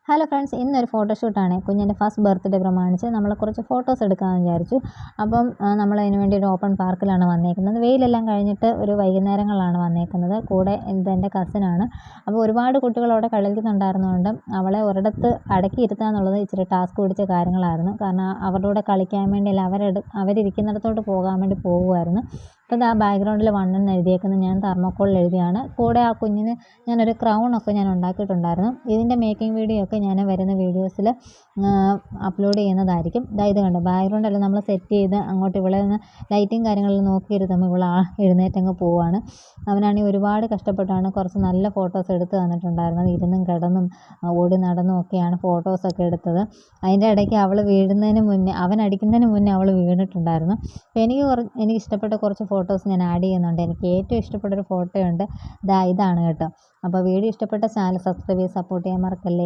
Hello friends, ഇന്നൊരു ഫോട്ടോഷൂട്ടാണ്. കുഞ്ഞിൻ്റെ first birthday പ്രമാണിച്ച് നമ്മൾ കുറച്ച് ഫോട്ടോസ് എടുക്കാമെന്ന് വിചാരിച്ചു. അപ്പം നമ്മൾ അതിന് വേണ്ടി ഒരു ഓപ്പൺ പാർക്കിലാണ് വന്നേക്കുന്നത്. വെയിലെല്ലാം കഴിഞ്ഞിട്ട് ഒരു വൈകുന്നേരങ്ങളിലാണ് വന്നേക്കുന്നത്. കൂടെ എൻ്റെ കസിനാണ്. അപ്പോൾ ഒരുപാട് കുട്ടികൾ അവിടെ കളിക്കുന്നുണ്ടായിരുന്നതുകൊണ്ട് അവളെ ഒരിടത്ത് അടക്കി ഇരുത്തുക എന്നുള്ളത് ഇച്ചിരി ടാസ്ക് പിടിച്ച കാര്യങ്ങളായിരുന്നു. കാരണം അവരുടെ കൂടെ കളിക്കാൻ വേണ്ടിയല്ല, അവരിരിക്കുന്നിടത്തോട്ട് പോകാൻ വേണ്ടി പോകുമായിരുന്നു. അപ്പോൾ ആ ബാക്ക്ഗ്രൗണ്ടിൽ 1 എന്ന് എഴുതിയേക്കുന്നത് ഞാൻ തെർമോക്കോളിൽ എഴുതിയാണ്. കൂടെ ആ കുഞ്ഞിന് ഞാനൊരു ക്രൗണൊക്കെ ഞാൻ ഉണ്ടാക്കിയിട്ടുണ്ടായിരുന്നു. ഇതിൻ്റെ മേക്കിംഗ് വീഡിയോ ഒക്കെ ഞാൻ വരുന്ന വീഡിയോസിൽ അപ്ലോഡ് ചെയ്യുന്നതായിരിക്കും. ഇത് കണ്ടോ, ബാക്ക്ഗ്രൗണ്ടെല്ലാം നമ്മൾ സെറ്റ് ചെയ്ത് അങ്ങോട്ട് ഇവളെ ഒന്ന് ലൈറ്റും കാര്യങ്ങളെല്ലാം നോക്കിയിരുത്തുമ്പോൾ ഇവൾ എഴുന്നേറ്റങ്ങ് പോവുകയാണ്. അവനാണെങ്കിൽ ഒരുപാട് കഷ്ടപ്പെട്ടാണ് കുറച്ച് നല്ല ഫോട്ടോസ് എടുത്ത് തന്നിട്ടുണ്ടായിരുന്നത്. ഇരുന്നും കിടന്നും ഓടി നടന്നും ഒക്കെയാണ് ഫോട്ടോസൊക്കെ എടുത്തത്. അതിൻ്റെ ഇടയ്ക്ക് അവൾ വീഴുന്നതിന് മുന്നേ, അവൻ അടിക്കുന്നതിന് മുന്നേ അവൾ വീണിട്ടുണ്ടായിരുന്നു. അപ്പോൾ എനിക്ക് ഇഷ്ടപ്പെട്ട കുറച്ച് ഫോട്ടോസ് ഞാൻ ആഡ് ചെയ്യുന്നുണ്ട്. എനിക്ക് ഏറ്റവും ഇഷ്ടപ്പെട്ടൊരു ഫോട്ടോയുണ്ട്, ഇതാണ് കേട്ടോ. അപ്പോൾ വീഡിയോ ഇഷ്ടപ്പെട്ട ചാനൽ സബ്സ്ക്രൈബ് ചെയ്ത് സപ്പോർട്ട് ചെയ്യാൻ മറക്കല്ലേ.